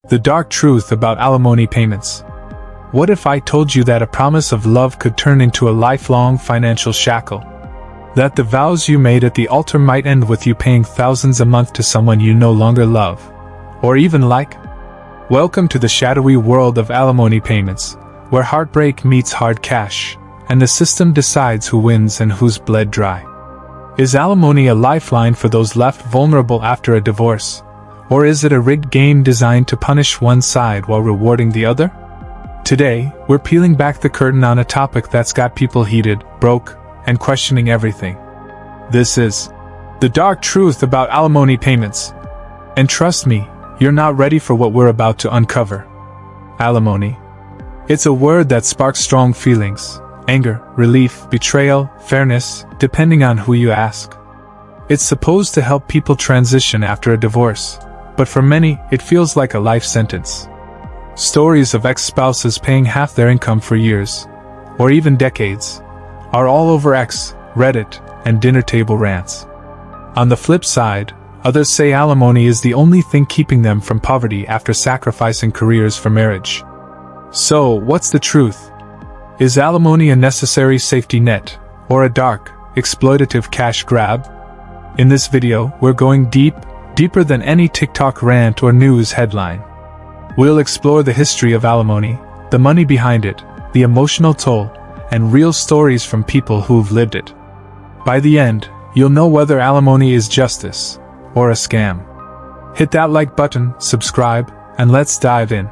The dark truth about alimony payments. What if I told you that a promise of love could turn into a lifelong financial shackle? That the vows you made at the altar might end with you paying thousands a month to someone you no longer love, or even like? Welcome to the shadowy world of alimony payments, where heartbreak meets hard cash, and the system decides who wins and who's bled dry. Is alimony a lifeline for those left vulnerable after a divorce? Or is it a rigged game designed to punish one side while rewarding the other? Today, we're peeling back the curtain on a topic that's got people heated, broke, and questioning everything. This is the dark truth about alimony payments. And trust me, you're not ready for what we're about to uncover. Alimony. It's a word that sparks strong feelings: anger, relief, betrayal, fairness, depending on who you ask. It's supposed to help people transition after a divorce, but for many, it feels like a life sentence. Stories of ex-spouses paying half their income for years, or even decades, are all over X, Reddit, and dinner table rants. On the flip side, others say alimony is the only thing keeping them from poverty after sacrificing careers for marriage. So, what's the truth? Is alimony a necessary safety net, or a dark, exploitative cash grab? In this video, we're going deeper than any TikTok rant or news headline. We'll explore the history of alimony, the money behind it, the emotional toll, and real stories from people who've lived it. By the end, you'll know whether alimony is justice, or a scam. Hit that like button, subscribe, and let's dive in.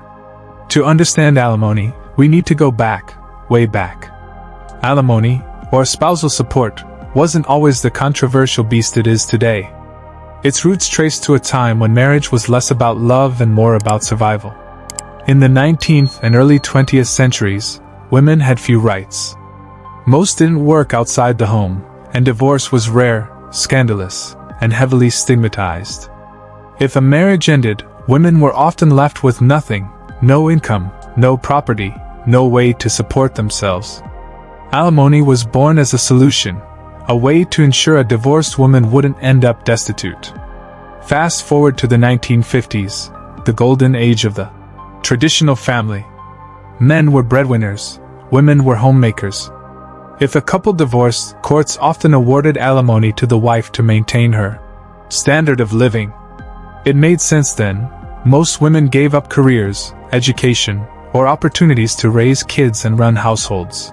To understand alimony, we need to go back, way back. Alimony, or spousal support, wasn't always the controversial beast it is today. Its roots trace to a time when marriage was less about love and more about survival. In the 19th and early 20th centuries, women had few rights. Most didn't work outside the home, and divorce was rare, scandalous, and heavily stigmatized. If a marriage ended, women were often left with nothing: no income, no property, no way to support themselves. Alimony was born as a solution, a way to ensure a divorced woman wouldn't end up destitute. Fast forward to the 1950s, the golden age of the traditional family. Men were breadwinners, women were homemakers. If a couple divorced, courts often awarded alimony to the wife to maintain her standard of living. It made sense then. Most women gave up careers, education, or opportunities to raise kids and run households.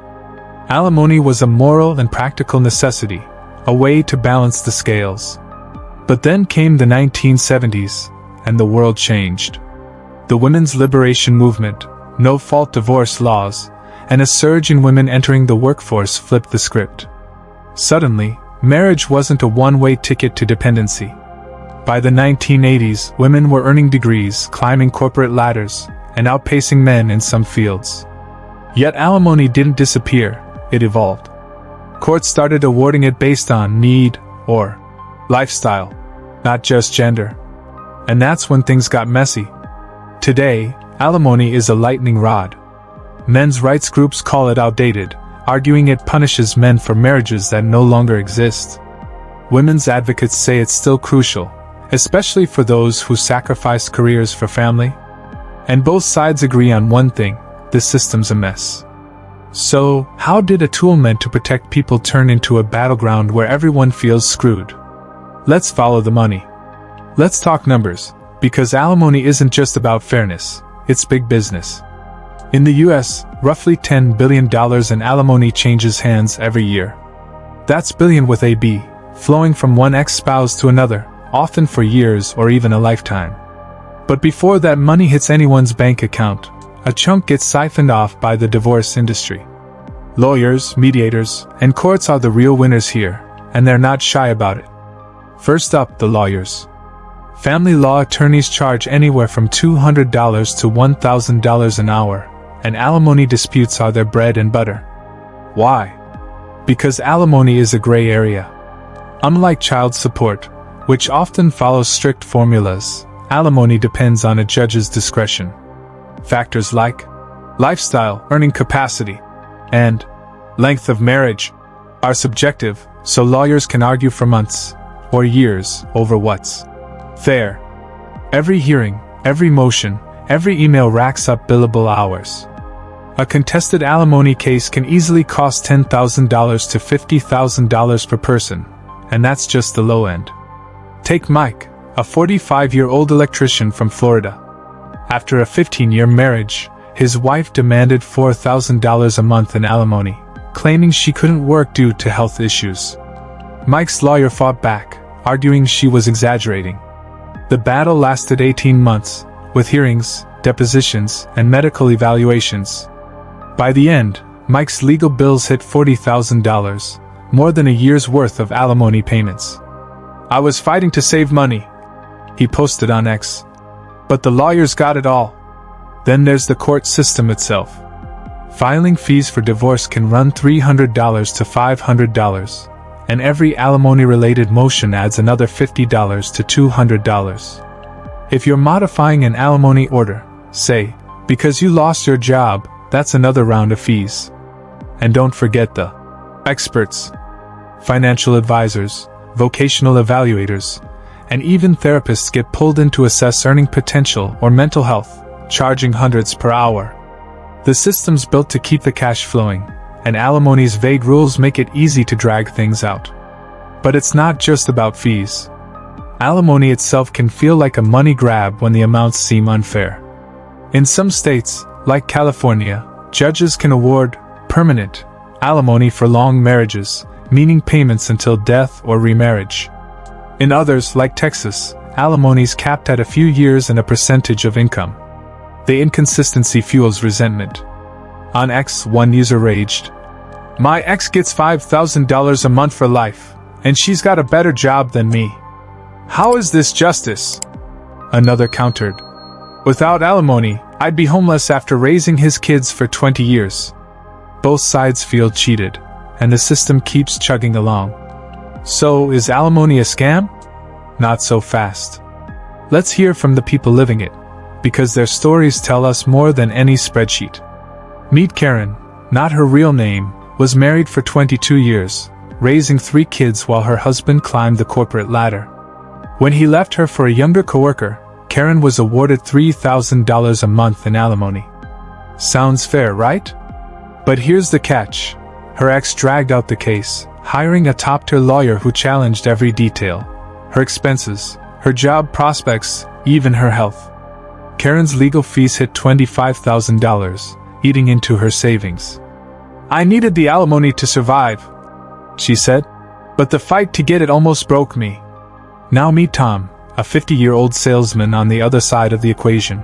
Alimony was a moral and practical necessity, a way to balance the scales. But then came the 1970s, and the world changed. The women's liberation movement, no-fault divorce laws, and a surge in women entering the workforce flipped the script. Suddenly, marriage wasn't a one-way ticket to dependency. By the 1980s, women were earning degrees, climbing corporate ladders, and outpacing men in some fields. Yet alimony didn't disappear, it evolved. Courts started awarding it based on need, or lifestyle, not just gender. And that's when things got messy. Today, alimony is a lightning rod. Men's rights groups call it outdated, arguing it punishes men for marriages that no longer exist. Women's advocates say it's still crucial, especially for those who sacrificed careers for family. And both sides agree on one thing: the system's a mess. So, how did a tool meant to protect people turn into a battleground where everyone feels screwed? Let's follow the money. Let's talk numbers, because alimony isn't just about fairness, it's big business. In the US, roughly $10 billion in alimony changes hands every year. That's billion with a B, flowing from one ex-spouse to another, often for years or even a lifetime. But before that money hits anyone's bank account, a chunk gets siphoned off by the divorce industry. Lawyers, mediators, and courts are the real winners here, and they're not shy about it. First up, the lawyers. Family law attorneys charge anywhere from $200 to $1,000 an hour, and alimony disputes are their bread and butter. Why? Because alimony is a gray area. Unlike child support, which often follows strict formulas, alimony depends on a judge's discretion. Factors like lifestyle, earning capacity, and length of marriage are subjective, so lawyers can argue for months or years over what's fair. Every hearing, every motion, every email racks up billable hours. A contested alimony case can easily cost $10,000 to $50,000 per person, and that's just the low end. Take Mike, a 45-year-old electrician from Florida. After a 15-year marriage, his wife demanded $4,000 a month in alimony, claiming she couldn't work due to health issues. Mike's lawyer fought back, arguing she was exaggerating. The battle lasted 18 months, with hearings, depositions, and medical evaluations. By the end, Mike's legal bills hit $40,000, more than a year's worth of alimony payments. "I was fighting to save money," he posted on X. "But the lawyers got it all." Then there's the court system itself. Filing fees for divorce can run $300 to $500, and every alimony-related motion adds another $50 to $200. If you're modifying an alimony order, say, because you lost your job, that's another round of fees. And don't forget the experts, financial advisors, vocational evaluators, and even therapists get pulled in to assess earning potential or mental health, charging hundreds per hour. The system's built to keep the cash flowing, and alimony's vague rules make it easy to drag things out. But it's not just about fees. Alimony itself can feel like a money grab when the amounts seem unfair. In some states, like California, judges can award permanent alimony for long marriages, meaning payments until death or remarriage. In others, like Texas, alimony is capped at a few years and a percentage of income. The inconsistency fuels resentment. On X, one user raged, "My ex gets $5,000 a month for life, and she's got a better job than me. How is this justice?" Another countered, "Without alimony, I'd be homeless after raising his kids for 20 years. Both sides feel cheated, and the system keeps chugging along. So, is alimony a scam? Not so fast. Let's hear from the people living it, because their stories tell us more than any spreadsheet. Meet Karen, not her real name, was married for 22 years, raising 3 kids while her husband climbed the corporate ladder. When he left her for a younger coworker, Karen was awarded $3,000 a month in alimony. Sounds fair, right? But here's the catch. Her ex dragged out the case, hiring a top-tier lawyer who challenged every detail. Her expenses, her job prospects, even her health. Karen's legal fees hit $25,000, eating into her savings. "I needed the alimony to survive," she said, "but the fight to get it almost broke me." Now meet Tom, a 50-year-old salesman on the other side of the equation.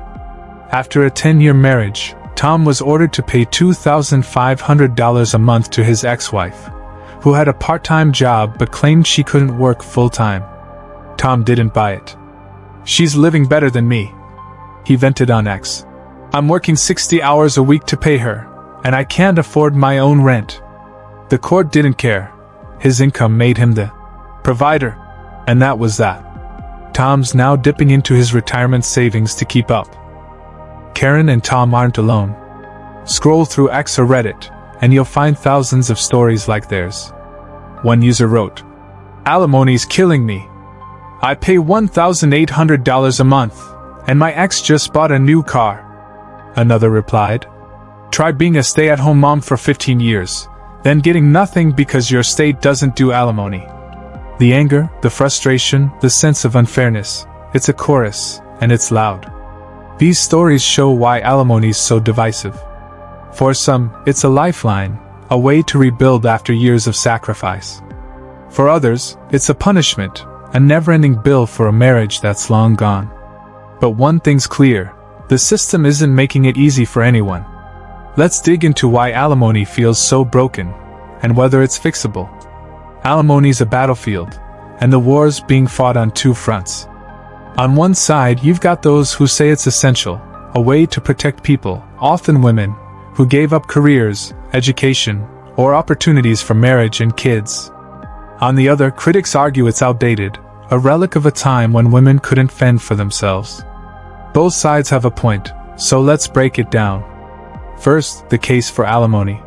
After a 10-year marriage, Tom was ordered to pay $2,500 a month to his ex-wife, who had a part-time job but claimed she couldn't work full-time. Tom didn't buy it. "She's living better than me," he vented on X. "I'm working 60 hours a week to pay her, and I can't afford my own rent." The court didn't care. His income made him the provider, and that was that. Tom's now dipping into his retirement savings to keep up. Karen and Tom aren't alone. Scroll through X or Reddit, and you'll find thousands of stories like theirs. One user wrote, "Alimony's killing me. I pay $1,800 a month, and my ex just bought a new car." Another replied, "Try being a stay-at-home mom for 15 years, then getting nothing because your state doesn't do alimony." The anger, the frustration, the sense of unfairness, it's a chorus, and it's loud. These stories show why alimony is so divisive. For some, it's a lifeline, a way to rebuild after years of sacrifice. For others, it's a punishment, a never-ending bill for a marriage that's long gone. But one thing's clear, the system isn't making it easy for anyone. Let's dig into why alimony feels so broken, and whether it's fixable. Alimony's a battlefield, and the war's being fought on 2 fronts. On one side, you've got those who say it's essential, a way to protect people, often women, who gave up careers, education, or opportunities for marriage and kids. On the other, critics argue it's outdated, a relic of a time when women couldn't fend for themselves. Both sides have a point, so let's break it down. First, the case for alimony.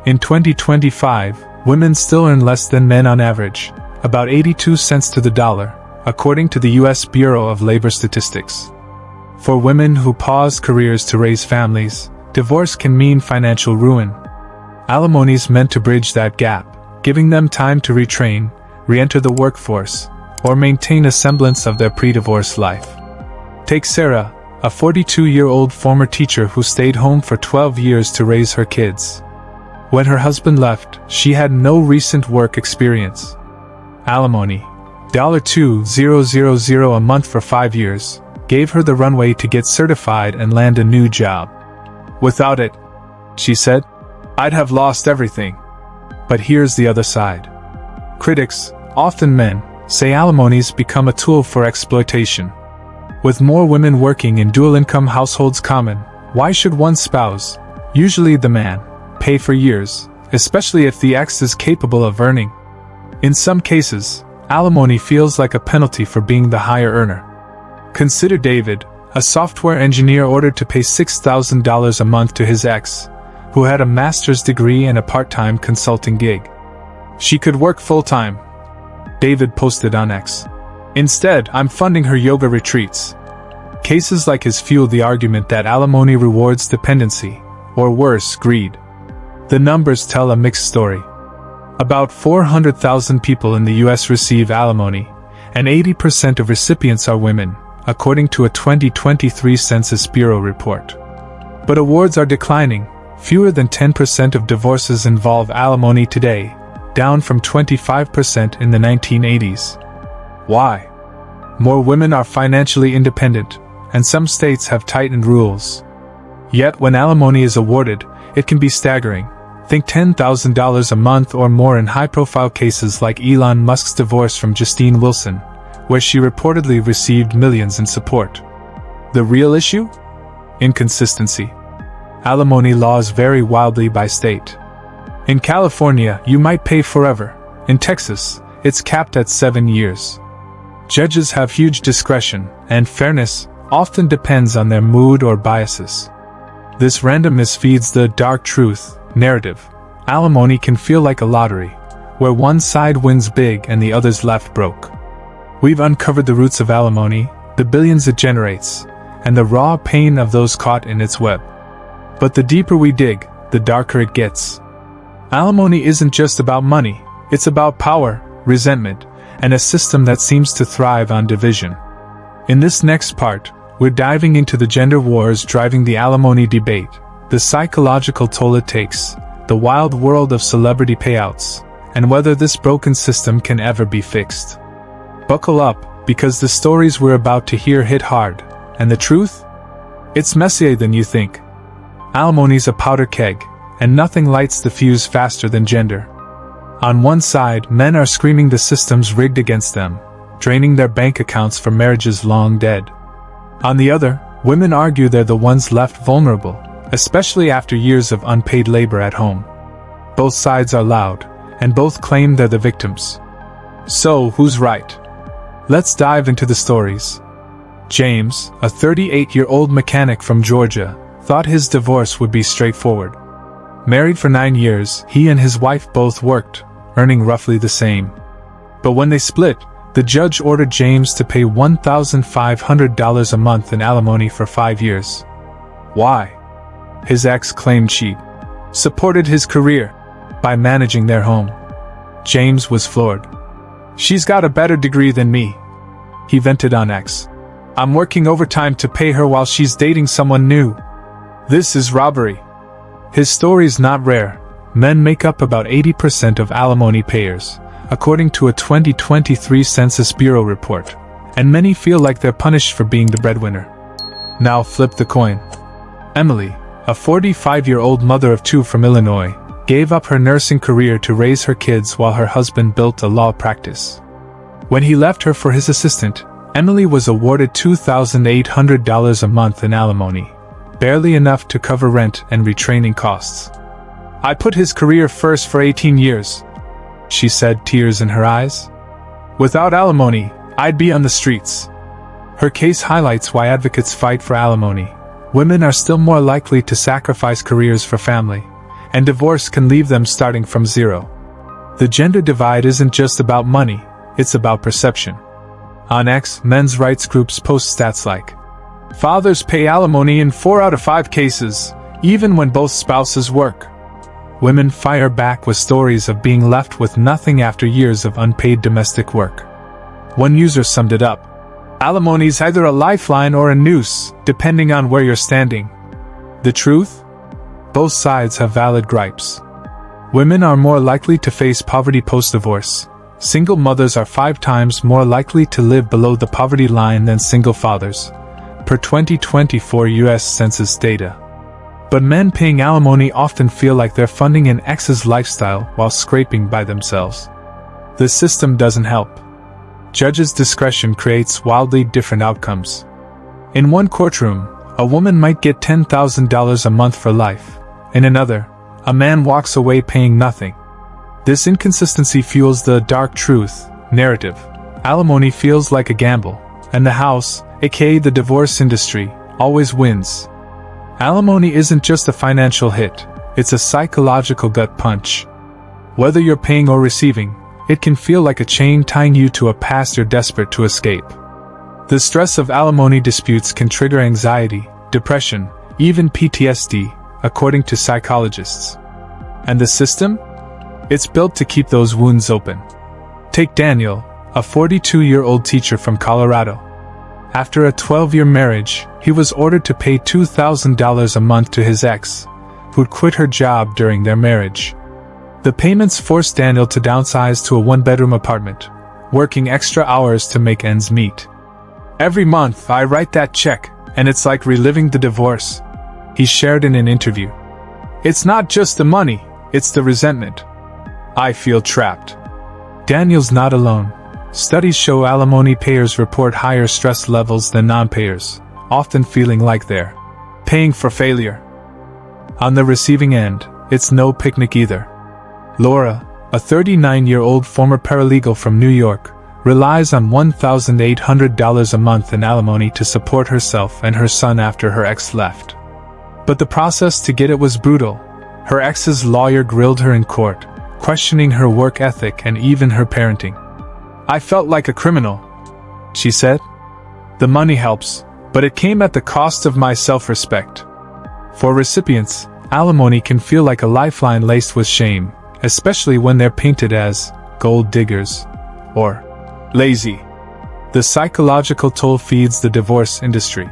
In 2025, women still earn less than men on average, about 82 cents to the dollar, according to the U.S. Bureau of Labor Statistics. For women who pause careers to raise families, divorce can mean financial ruin. Alimony is meant to bridge that gap, giving them time to retrain, re-enter the workforce, or maintain a semblance of their pre-divorce life. Take Sarah, a 42-year-old former teacher who stayed home for 12 years to raise her kids. When her husband left, she had no recent work experience. Alimony, $2,000 a month for 5 years, gave her the runway to get certified and land a new job. Without it, she said, I'd have lost everything. But here's the other side. Critics, often men, say alimony's become a tool for exploitation. With more women working in dual-income households common, why should one spouse, usually the man, pay for years, especially if the ex is capable of earning? In some cases, alimony feels like a penalty for being the higher earner. Consider David, a software engineer ordered to pay $6,000 a month to his ex, who had a master's degree and a part-time consulting gig. She could work full-time. David posted on X. Instead, I'm funding her yoga retreats. Cases like his fuel the argument that alimony rewards dependency, or worse, greed. The numbers tell a mixed story. About 400,000 people in the US receive alimony, and 80% of recipients are women, according to a 2023 Census Bureau report. But awards are declining. Fewer than 10% of divorces involve alimony today, down from 25% in the 1980s. Why? More women are financially independent, and some states have tightened rules. Yet when alimony is awarded, it can be staggering. Think $10,000 a month or more in high-profile cases like Elon Musk's divorce from Justine Wilson, where she reportedly received millions in support. The real issue? Inconsistency. Alimony laws vary wildly by state. In California, you might pay forever. In Texas, it's capped at 7 years. Judges have huge discretion, and fairness often depends on their mood or biases. This randomness feeds the dark truth narrative. Alimony can feel like a lottery, where one side wins big and the other's left broke. We've uncovered the roots of alimony, the billions it generates, and the raw pain of those caught in its web. But the deeper we dig, the darker it gets. Alimony isn't just about money, it's about power, resentment, and a system that seems to thrive on division. In this next part, we're diving into the gender wars driving the alimony debate, the psychological toll it takes, the wild world of celebrity payouts, and whether this broken system can ever be fixed. Buckle up, because the stories we're about to hear hit hard, and the truth? It's messier than you think. Alimony's a powder keg, and nothing lights the fuse faster than gender. On one side, men are screaming the system's rigged against them, draining their bank accounts for marriages long dead. On the other, women argue they're the ones left vulnerable, especially after years of unpaid labor at home. Both sides are loud, and both claim they're the victims. So, who's right? Let's dive into the stories. James, a 38-year-old mechanic from Georgia, thought his divorce would be straightforward. Married for 9 years, he and his wife both worked, earning roughly the same. But when they split, the judge ordered James to pay $1,500 a month in alimony for 5 years. Why? His ex claimed she supported his career by managing their home. James was floored. She's got a better degree than me, he vented on X. I'm working overtime to pay her while she's dating someone new. This is robbery. His story's not rare. Men make up about 80% of alimony payers, according to a 2023 Census Bureau report, and many feel like they're punished for being the breadwinner. Now flip the coin. Emily, a 45-year-old mother of 2 from Illinois, gave up her nursing career to raise her kids while her husband built a law practice. When he left her for his assistant, Emily was awarded $2,800 a month in alimony, barely enough to cover rent and retraining costs. I put his career first for 18 years, she said, tears in her eyes. Without alimony, I'd be on the streets. Her case highlights why advocates fight for alimony. Women are still more likely to sacrifice careers for family, and divorce can leave them starting from zero. The gender divide isn't just about money, it's about perception. On X, men's rights groups post stats like Fathers pay alimony in 4 out of 5 cases, even when both spouses work. Women fire back with stories of being left with nothing after years of unpaid domestic work. One user summed it up: alimony's either a lifeline or a noose, depending on where you're standing. The truth? Both sides have valid gripes. Women are more likely to face poverty post-divorce. Single mothers are 5 times more likely to live below the poverty line than single fathers, per 2024 U.S. Census data. But men paying alimony often feel like they're funding an ex's lifestyle while scraping by themselves. The system doesn't help. Judges' discretion creates wildly different outcomes. In one courtroom, a woman might get $10,000 a month for life. In another, a man walks away paying nothing. This inconsistency fuels the dark truth narrative. Alimony feels like a gamble, and the house, aka the divorce industry, always wins. Alimony isn't just a financial hit, it's a psychological gut punch. Whether you're paying or receiving, it can feel like a chain tying you to a past you're desperate to escape. The stress of alimony disputes can trigger anxiety, depression, even PTSD, according to psychologists. And the system? It's built to keep those wounds open. Take Daniel, a 42-year-old teacher from Colorado. After a 12-year marriage, he was ordered to pay $2,000 a month to his ex, who'd quit her job during their marriage. The payments forced Daniel to downsize to a 1-bedroom apartment, working extra hours to make ends meet. "Every month I write that check, and it's like reliving the divorce," he shared in an interview. "It's not just the money, it's the resentment. I feel trapped." Daniel's not alone. Studies show alimony payers report higher stress levels than non-payers, often feeling like they're paying for failure. On the receiving end, it's no picnic either. Laura, a 39-year-old former paralegal from New York, relies on $1,800 a month in alimony to support herself and her son after her ex left. But the process to get it was brutal. Her ex's lawyer grilled her in court, questioning her work ethic and even her parenting. "I felt like a criminal," she said. "The money helps, but it came at the cost of my self-respect." For recipients, alimony can feel like a lifeline laced with shame, especially when they're painted as gold diggers or lazy. The psychological toll feeds the divorce industry.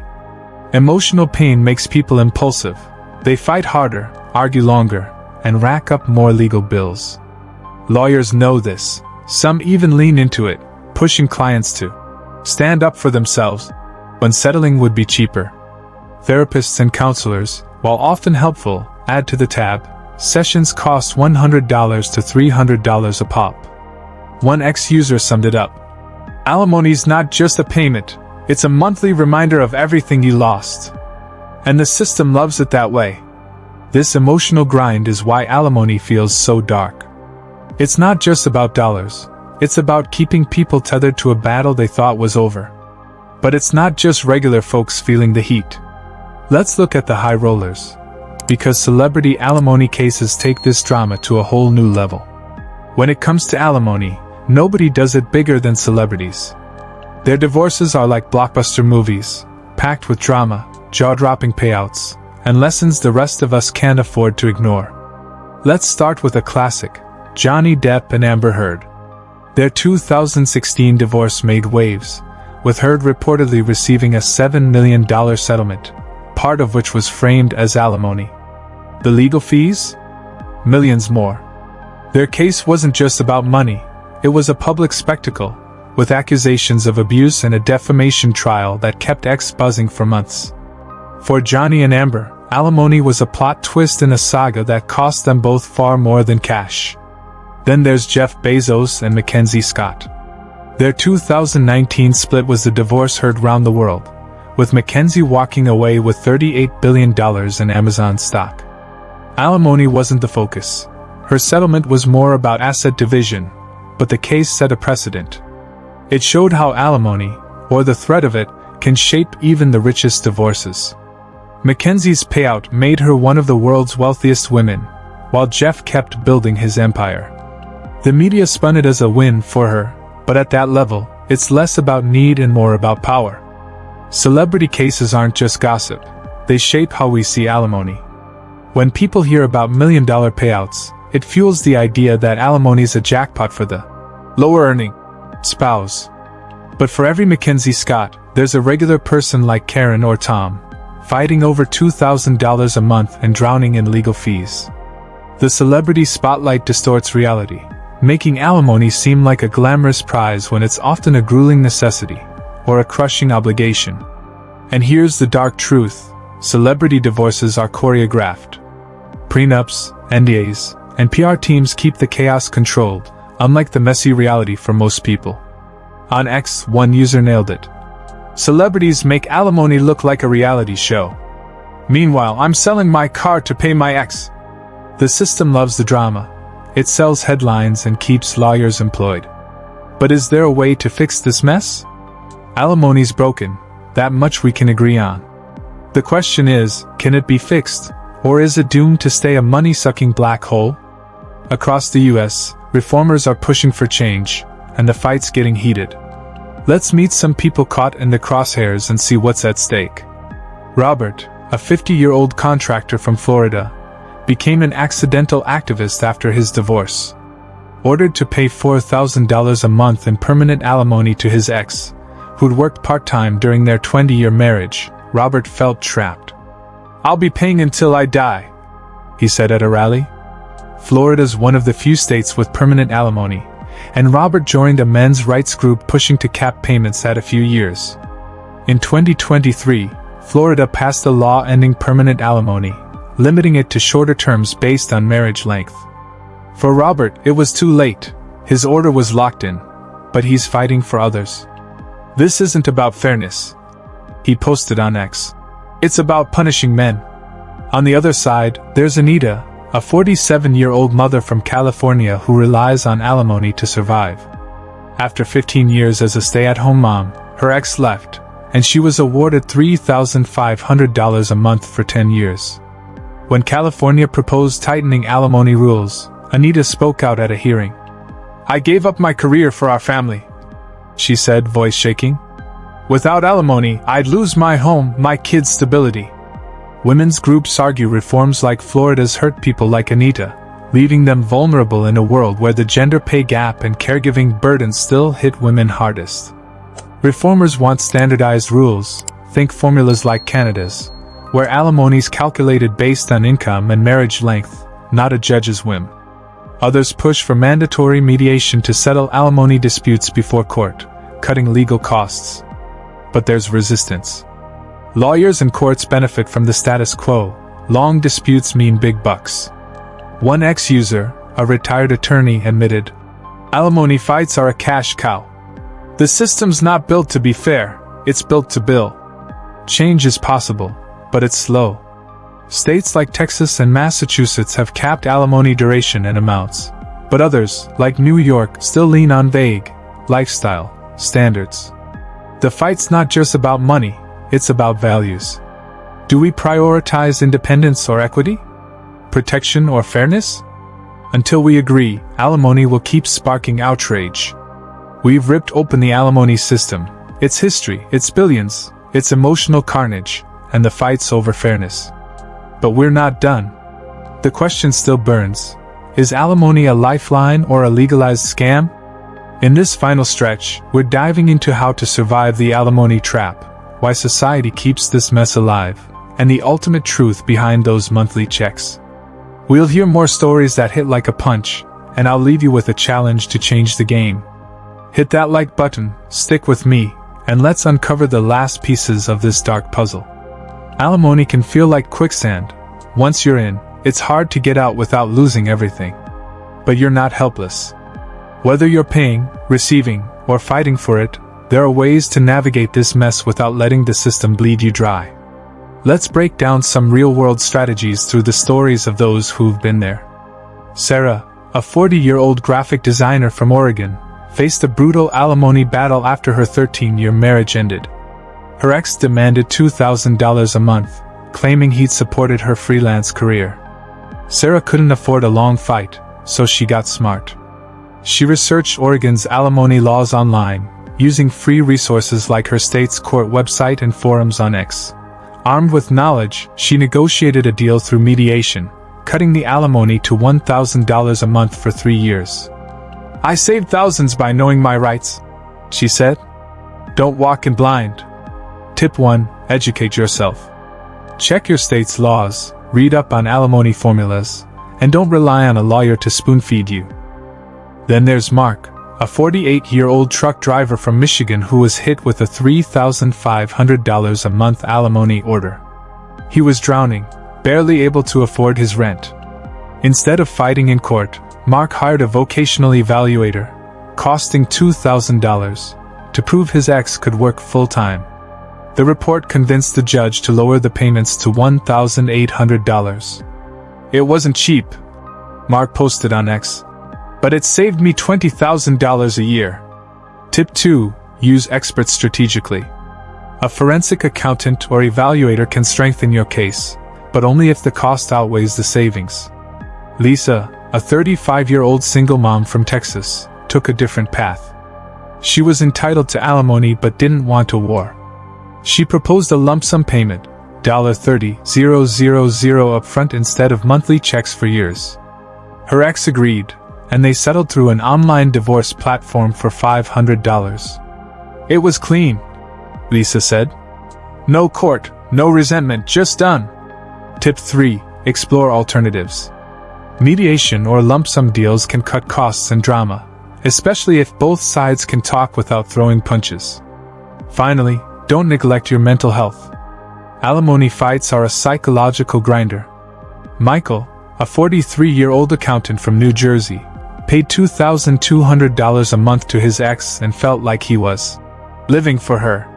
Emotional pain makes people impulsive. They fight harder, argue longer, and rack up more legal bills. Lawyers know this. Some even lean into it, pushing clients to stand up for themselves when settling would be cheaper. Therapists and counselors, while often helpful, add to the tab. Sessions cost $100 to $300 a pop. One ex-user summed it up: "Alimony's not just a payment, it's a monthly reminder of everything you lost. And the system loves it that way." This emotional grind is why alimony feels so dark. It's not just about dollars, it's about keeping people tethered to a battle they thought was over. But it's not just regular folks feeling the heat. Let's look at the high rollers. Because celebrity alimony cases take this drama to a whole new level. When it comes to alimony, nobody does it bigger than celebrities. Their divorces are like blockbuster movies, packed with drama, jaw-dropping payouts, and lessons the rest of us can't afford to ignore. Let's start with a classic: Johnny Depp and Amber Heard. Their 2016 divorce made waves, with Heard reportedly receiving a $7 million settlement, part of which was framed as alimony. The legal fees? Millions more. Their case wasn't just about money, it was a public spectacle, with accusations of abuse and a defamation trial that kept X buzzing for months. For Johnny and Amber, alimony was a plot twist in a saga that cost them both far more than cash. Then there's Jeff Bezos and MacKenzie Scott. Their 2019 split was the divorce heard round the world, with MacKenzie walking away with $38 billion in Amazon stock. Alimony wasn't the focus. Her settlement was more about asset division, but the case set a precedent. It showed how alimony, or the threat of it, can shape even the richest divorces. MacKenzie's payout made her one of the world's wealthiest women, while Jeff kept building his empire. The media spun it as a win for her, but at that level, it's less about need and more about power. Celebrity cases aren't just gossip, they shape how we see alimony. When people hear about million-dollar payouts, it fuels the idea that alimony is a jackpot for the lower-earning spouse. But for every MacKenzie Scott, there's a regular person like Karen or Tom, fighting over $2,000 a month and drowning in legal fees. The celebrity spotlight distorts reality, making alimony seem like a glamorous prize when it's often a grueling necessity, or a crushing obligation. And here's the dark truth: celebrity divorces are choreographed. Prenups, NDAs, and PR teams keep the chaos controlled, unlike the messy reality for most people. On X, one user nailed it. Celebrities make alimony look like a reality show. Meanwhile, I'm selling my car to pay my ex. The system loves the drama. It sells headlines and keeps lawyers employed. But is there a way to fix this mess? Alimony's broken, that much we can agree on. The question is, can it be fixed, or is it doomed to stay a money-sucking black hole? Across the US, reformers are pushing for change, and the fight's getting heated. Let's meet some people caught in the crosshairs and see what's at stake. Robert, a 50-year-old contractor from Florida, became an accidental activist after his divorce. Ordered to pay $4,000 a month in permanent alimony to his ex, who'd worked part-time during their 20-year marriage, Robert felt trapped. "I'll be paying until I die," he said at a rally. Florida's one of the few states with permanent alimony, and Robert joined a men's rights group pushing to cap payments at a few years. In 2023, Florida passed a law ending permanent alimony, limiting it to shorter terms based on marriage length. For Robert, it was too late. His order was locked in, but he's fighting for others. "This isn't about fairness," he posted on X. "It's about punishing men." On the other side, there's Anita, a 47-year-old mother from California who relies on alimony to survive. After 15 years as a stay-at-home mom, her ex left, and she was awarded $3,500 a month for 10 years. When California proposed tightening alimony rules, Anita spoke out at a hearing. "I gave up my career for our family," she said, voice shaking. "Without alimony, I'd lose my home, my kids' stability." Women's groups argue reforms like Florida's hurt people like Anita, leaving them vulnerable in a world where the gender pay gap and caregiving burdens still hit women hardest. Reformers want standardized rules, think formulas like Canada's, where alimony is calculated based on income and marriage length, not a judge's whim. Others push for mandatory mediation to settle alimony disputes before court, cutting legal costs. But there's resistance. Lawyers and courts benefit from the status quo. Long disputes mean big bucks. One ex-user, a retired attorney, admitted, "Alimony fights are a cash cow. The system's not built to be fair, it's built to bill." Change is possible, but it's slow. States like Texas and Massachusetts have capped alimony duration and amounts, but others, like New York, still lean on vague lifestyle standards. The fight's not just about money, it's about values. Do we prioritize independence or equity? Protection or fairness? Until we agree, alimony will keep sparking outrage. We've ripped open the alimony system, its history, its billions, its emotional carnage, and the fights over fairness. But we're not done. The question still burns. Is alimony a lifeline or a legalized scam? In this final stretch, we're diving into how to survive the alimony trap, why society keeps this mess alive, and the ultimate truth behind those monthly checks. We'll hear more stories that hit like a punch, and I'll leave you with a challenge to change the game. Hit that like button, stick with me, and let's uncover the last pieces of this dark puzzle. Alimony can feel like quicksand. Once you're in, it's hard to get out without losing everything. But you're not helpless. Whether you're paying, receiving, or fighting for it, there are ways to navigate this mess without letting the system bleed you dry. Let's break down some real-world strategies through the stories of those who've been there. Sarah, a 40-year-old graphic designer from Oregon, faced a brutal alimony battle after her 13-year marriage ended. Her ex demanded $2,000 a month, claiming he'd supported her freelance career. Sarah couldn't afford a long fight, so she got smart. She researched Oregon's alimony laws online, using free resources like her state's court website and forums on X. Armed with knowledge, she negotiated a deal through mediation, cutting the alimony to $1,000 a month for 3 years. "I saved thousands by knowing my rights," she said. Don't walk in blind. Tip 1. Educate yourself. Check your state's laws, read up on alimony formulas, and don't rely on a lawyer to spoon-feed you. Then there's Mark, a 48-year-old truck driver from Michigan who was hit with a $3,500 a month alimony order. He was drowning, barely able to afford his rent. Instead of fighting in court, Mark hired a vocational evaluator, costing $2,000, to prove his ex could work full-time. The report convinced the judge to lower the payments to $1,800. "It wasn't cheap," Mark posted on X, "but it saved me $20,000 a year." Tip 2. Use experts strategically. A forensic accountant or evaluator can strengthen your case, but only if the cost outweighs the savings. Lisa, a 35-year-old single mom from Texas, took a different path. She was entitled to alimony but didn't want a war. She proposed a lump sum payment, $30,000 upfront instead of monthly checks for years. Her ex agreed, and they settled through an online divorce platform for $500. "It was clean," Lisa said. "No court, no resentment, just done." Tip 3. Explore alternatives. Mediation or lump sum deals can cut costs and drama, especially if both sides can talk without throwing punches. Finally, don't neglect your mental health. Alimony fights are a psychological grinder. Michael, a 43-year-old accountant from New Jersey, paid $2,200 a month to his ex and felt like he was living for her.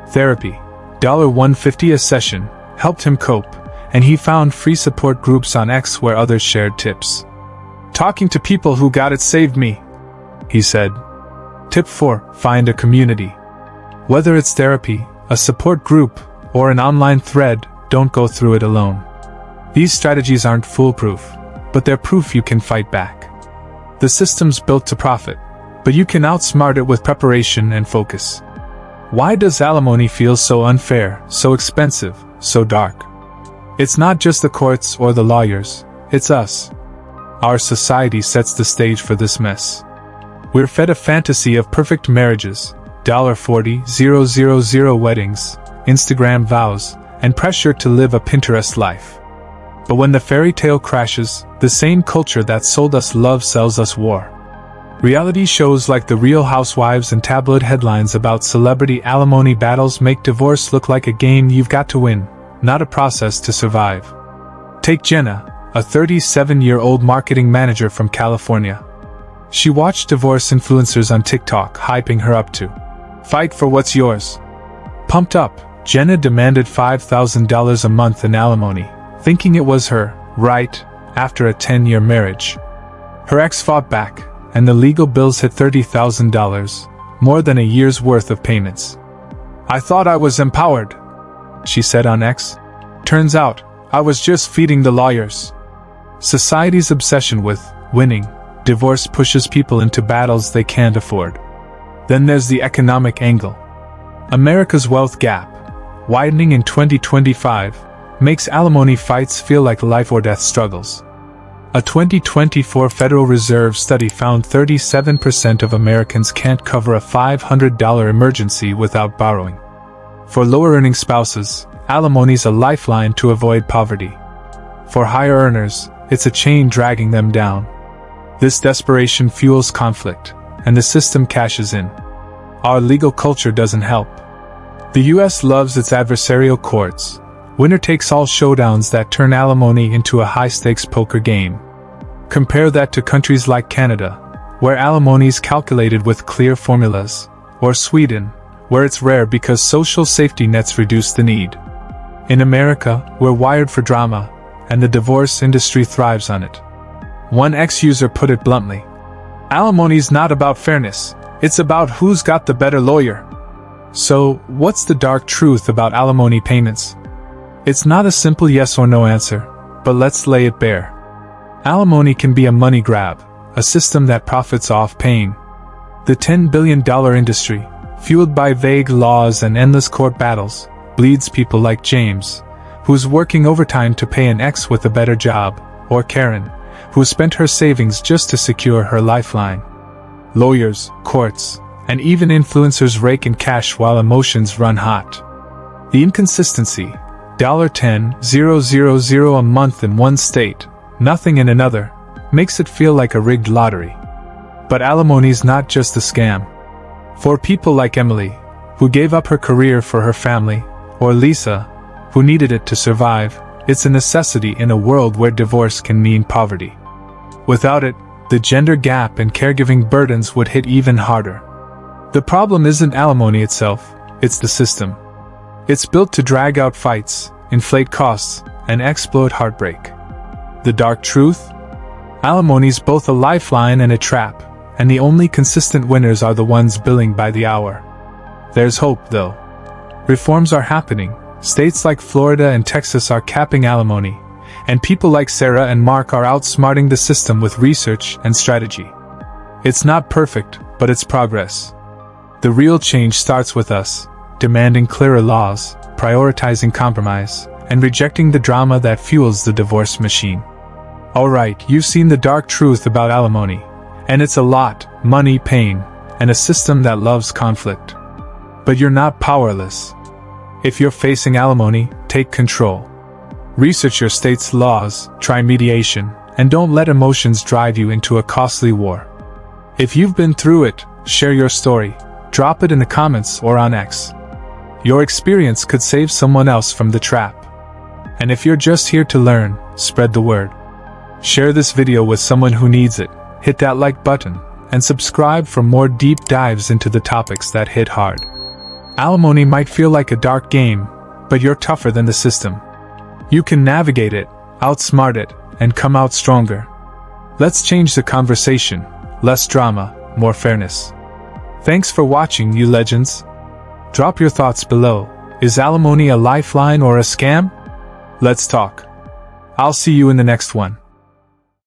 Therapy, $150 a session, helped him cope, and he found free support groups on X where others shared tips. "Talking to people who got it saved me," he said. Tip 4. Find a community. Whether it's therapy, a support group, or an online thread, don't go through it alone. These strategies aren't foolproof, but they're proof you can fight back. The system's built to profit, but you can outsmart it with preparation and focus. Why does alimony feel so unfair, so expensive, so dark? It's not just the courts or the lawyers, it's us. Our society sets the stage for this mess. We're fed a fantasy of perfect marriages, $40,000 weddings, Instagram vows, and pressure to live a Pinterest life. But when the fairy tale crashes, the same culture that sold us love sells us war. Reality shows like The Real Housewives and tabloid headlines about celebrity alimony battles make divorce look like a game you've got to win, not a process to survive. Take Jenna, a 37-year-old marketing manager from California. She watched divorce influencers on TikTok hyping her up to fight for what's yours. Pumped up, Jenna demanded $5,000 a month in alimony, thinking it was her right after a 10-year marriage. Her ex fought back, and the legal bills hit $30,000, more than a year's worth of payments. "I thought I was empowered," she said on X. "Turns out, I was just feeding the lawyers." Society's obsession with winning divorce pushes people into battles they can't afford. Then there's the economic angle. America's wealth gap, widening in 2025, makes alimony fights feel like life-or-death struggles. A 2024 Federal Reserve study found 37% of Americans can't cover a $500 emergency without borrowing. For lower-earning spouses, alimony's a lifeline to avoid poverty. For higher earners, it's a chain dragging them down. This desperation fuels conflict, and the system cashes in. Our legal culture doesn't help. The U.S. loves its adversarial courts, winner-takes-all showdowns that turn alimony into a high-stakes poker game. Compare that to countries like Canada, where alimony is calculated with clear formulas, or Sweden, where it's rare because social safety nets reduce the need. In America, we're wired for drama, and the divorce industry thrives on it. One ex-user put it bluntly: "Alimony's not about fairness, it's about who's got the better lawyer." So, what's the dark truth about alimony payments? It's not a simple yes or no answer, but let's lay it bare. Alimony can be a money grab, a system that profits off pain. The $10 billion industry, fueled by vague laws and endless court battles, bleeds people like James, who's working overtime to pay an ex with a better job, or Karen, who spent her savings just to secure her lifeline. Lawyers, courts, and even influencers rake in cash while emotions run hot. The inconsistency, $10,000 a month in one state, nothing in another, makes it feel like a rigged lottery. But alimony's not just a scam. For people like Emily, who gave up her career for her family, or Lisa, who needed it to survive, it's a necessity in a world where divorce can mean poverty. Without it, the gender gap and caregiving burdens would hit even harder. The problem isn't alimony itself, it's the system. It's built to drag out fights, inflate costs, and exploit heartbreak. The dark truth? Alimony's both a lifeline and a trap, and the only consistent winners are the ones billing by the hour. There's hope, though. Reforms are happening. States like Florida and Texas are capping alimony, and people like Sarah and Mark are outsmarting the system with research and strategy. It's not perfect, but it's progress. The real change starts with us, demanding clearer laws, prioritizing compromise, and rejecting the drama that fuels the divorce machine. Alright, you've seen the dark truth about alimony, and it's a lot: money, pain, and a system that loves conflict. But you're not powerless. If you're facing alimony, take control. Research your state's laws, try mediation, and don't let emotions drive you into a costly war. If you've been through it, share your story, drop it in the comments or on X. Your experience could save someone else from the trap. And if you're just here to learn, spread the word. Share this video with someone who needs it, hit that like button, and subscribe for more deep dives into the topics that hit hard. Alimony might feel like a dark game, but you're tougher than the system. You can navigate it, outsmart it, and come out stronger. Let's change the conversation. Less drama, more fairness. Thanks for watching, you legends. Drop your thoughts below. Is alimony a lifeline or a scam? Let's talk. I'll see you in the next one.